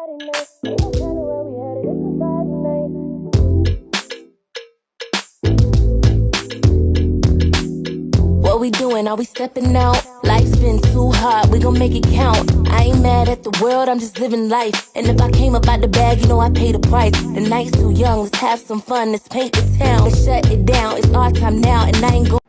What we doing? Are we stepping out? Life's been too hard, we gon' make it count. I ain't mad at the world, I'm just living life. And if I came up out the bag, you know I pay the price. The night's too young, let's have some fun, let's paint the town. Let's shut it down, it's our time now, and I ain't go.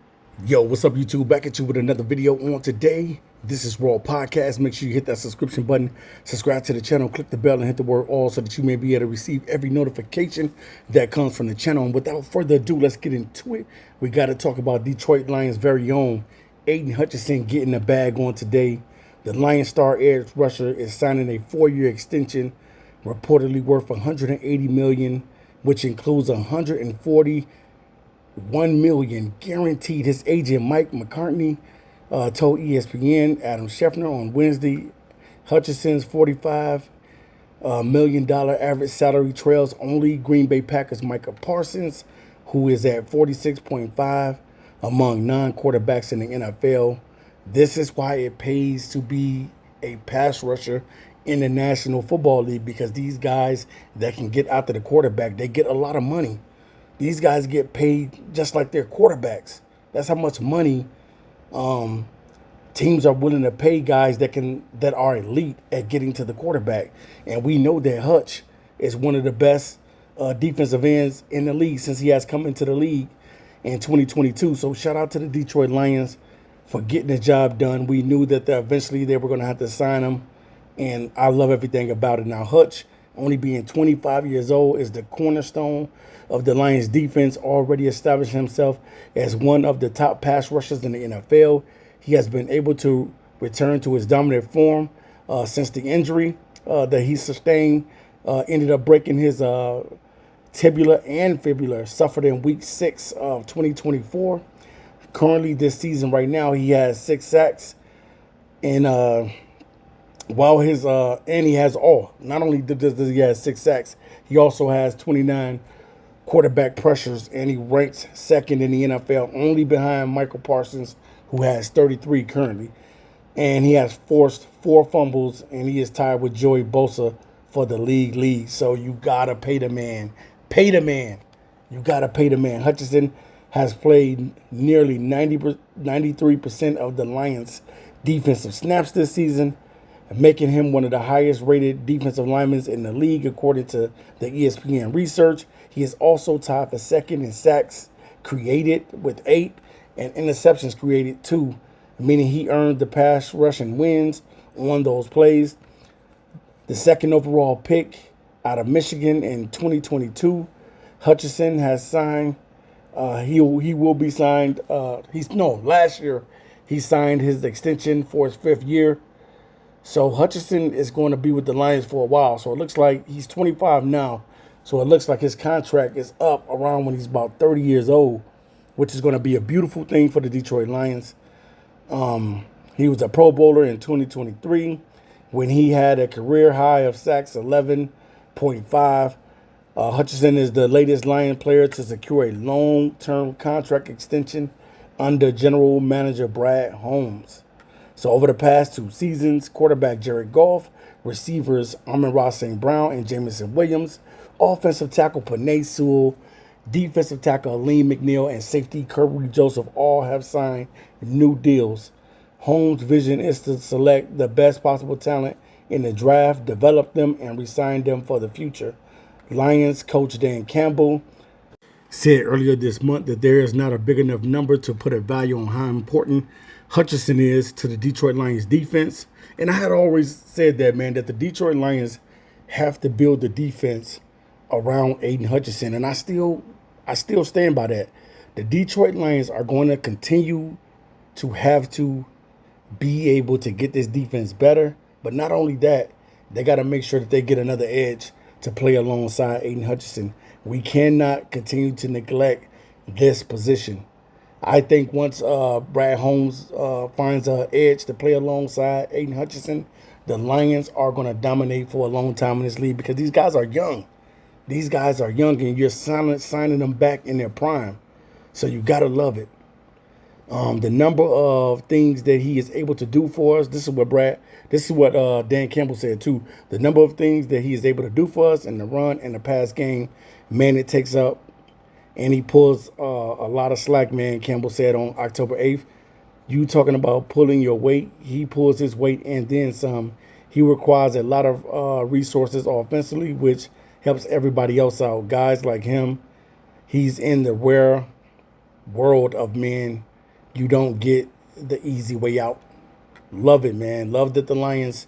Yo, what's up, YouTube? Back at you with another video on today. This is Raw Podcast. Make sure you hit that subscription button, subscribe to the channel, click the bell, and hit the word all so that you may be able to receive every notification that comes from the channel. And without further ado, let's get into it. We got to talk about Detroit Lions' very own Aidan Hutchinson getting the bag on today. The Lions star edge rusher is signing a 4-year extension, reportedly worth $180 million, which includes $141 million guaranteed. His agent Mike McCartney told ESPN Adam Schefter on Wednesday Hutchinson's $45 million average salary trails only Green Bay Packers Micah Parsons, who is at 46.5 among non-quarterbacks in the NFL. This is why it pays to be a pass rusher in the National Football League, because these guys that can get after the quarterback, they get a lot of money. These guys get paid just like their quarterbacks. That's how much money teams are willing to pay guys that are elite at getting to the quarterback. And we know that Hutch is one of the best defensive ends in the league since he has come into the league in 2022. So shout out to the Detroit Lions for getting the job done. We knew that eventually they were going to have to sign him, and I love everything about it. Now, Hutch, only being 25 years old, is the cornerstone of the Lions defense, already established himself as one of the top pass rushers in the NFL. He has been able to return to his dominant form since the injury that he sustained ended up breaking his tibia and fibula, suffered in week 6 of 2024. Currently this season right now, he has 6 sacks, and while his and he has not only does he have 6 sacks, he also has 29 quarterback pressures, and he ranks second in the NFL, only behind Michael Parsons, who has 33 currently. And he has forced 4 fumbles, and he is tied with Joey Bosa for the league lead. So you gotta pay the man. Pay the man. You gotta pay the man. Hutchinson has played nearly 93% of the Lions' defensive snaps this season, making him one of the highest rated defensive linemen in the league, according to the ESPN research. He is also tied for second in sacks created with 8 and interceptions created 2, meaning he earned the pass rushing wins on those plays. The second overall pick out of Michigan in 2022, Hutchinson has signed. He will be signed. Last year he signed his extension for his 5th year. So Hutchinson is going to be with the Lions for a while. So it looks like he's 25 now. So it looks like his contract is up around when he's about 30 years old, which is going to be a beautiful thing for the Detroit Lions. He was a Pro Bowler in 2023 when he had a career high of sacks 11.5. Hutchinson is the latest Lion player to secure a long-term contract extension under general manager Brad Holmes. So over the past 2 seasons, quarterback Jared Goff, receivers Amon-Ra St. Brown and Jameson Williams, offensive tackle Penei Sewell, defensive tackle Aleem McNeil, and safety Kirby Joseph all have signed new deals. Holmes' vision is to select the best possible talent in the draft, develop them, and re-sign them for the future. Lions coach Dan Campbell said earlier this month that there is not a big enough number to put a value on how important Hutchinson is to the Detroit Lions defense. And I had always said that, man, that the Detroit Lions have to build the defense around Aidan Hutchinson. And I still stand by that. The Detroit Lions are going to continue to have to be able to get this defense better. But not only that, they got to make sure that they get another edge to play alongside Aidan Hutchinson. We cannot continue to neglect this position. I think once Brad Holmes finds an edge to play alongside Aidan Hutchinson, the Lions are going to dominate for a long time in this league, because these guys are young. These guys are young, and you're signing them back in their prime. So you got to love it. The number of things that he is able to do for us. This is what Dan Campbell said too. The number of things that he is able to do for us in the run and the pass game, man, it takes up, and he pulls a lot of slack, man. Campbell said on October 8th. You talking about pulling your weight. He pulls his weight and then some. He requires a lot of resources offensively, which helps everybody else out. Guys like him, he's in the rare world of men. You don't get the easy way out. Love it, man. Love that the Lions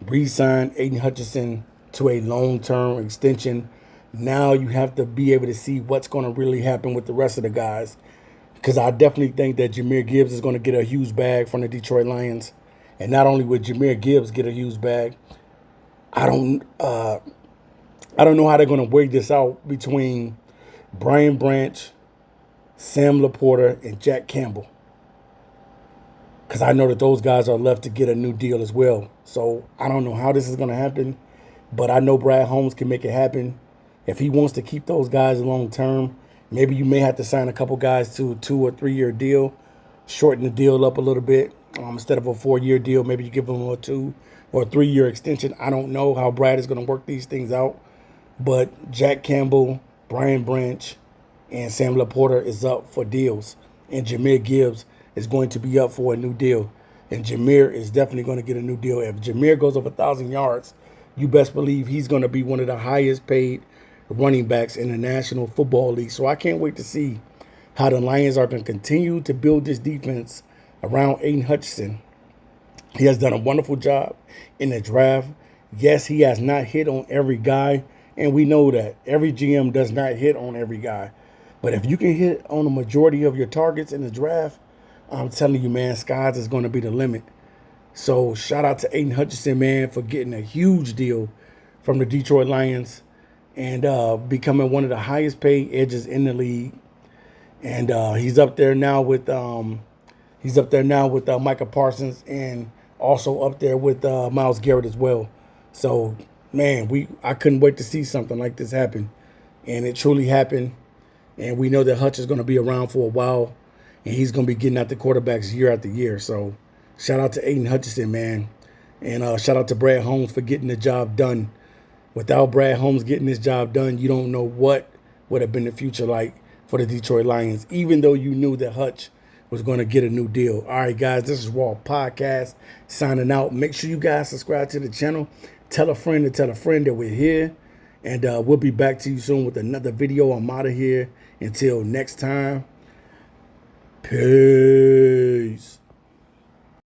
re-signed Aidan Hutchinson to a long-term extension. Now you have to be able to see what's going to really happen with the rest of the guys. Because I definitely think that Jahmyr Gibbs is going to get a huge bag from the Detroit Lions. And not only would Jahmyr Gibbs get a huge bag, I don't know how they're going to work this out between Brian Branch, Sam Laporta, and Jack Campbell. Because I know that those guys are left to get a new deal as well. So I don't know how this is going to happen. But I know Brad Holmes can make it happen. If he wants to keep those guys long term, maybe you may have to sign a couple guys to a 2 or 3 year deal. Shorten the deal up a little bit. Instead of a 4-year deal, maybe you give them a 2 or 3 year extension. I don't know how Brad is going to work these things out. But Jack Campbell, Brian Branch, and Sam Laporta is up for deals. And Jahmyr Gibbs is going to be up for a new deal. And Jahmyr is definitely going to get a new deal. If Jahmyr goes over 1,000 yards, you best believe he's going to be one of the highest paid running backs in the National Football League. So I can't wait to see how the Lions are going to continue to build this defense around Aidan Hutchinson. He has done a wonderful job in the draft. Yes, he has not hit on every guy, and we know that. Every GM does not hit on every guy. But if you can hit on the majority of your targets in the draft, I'm telling you, man, skies is going to be the limit. So shout out to Aidan Hutchinson, man, for getting a huge deal from the Detroit Lions and becoming one of the highest paid edges in the league. And he's up there now with Micah Parsons, and also up there with Myles Garrett as well. So, man, I couldn't wait to see something like this happen. And it truly happened. And we know that Hutch is going to be around for a while, and he's going to be getting out the quarterbacks year after year. So shout out to Aidan Hutchinson, man. And shout out to Brad Holmes for getting the job done. Without Brad Holmes getting this job done, you don't know what would have been the future like for the Detroit Lions, even though you knew that Hutch was going to get a new deal. All right, guys, this is Raw Podcast signing out. Make sure you guys subscribe to the channel. Tell a friend to tell a friend that we're here. And we'll be back to you soon with another video. I'm out of here. Until next time, peace.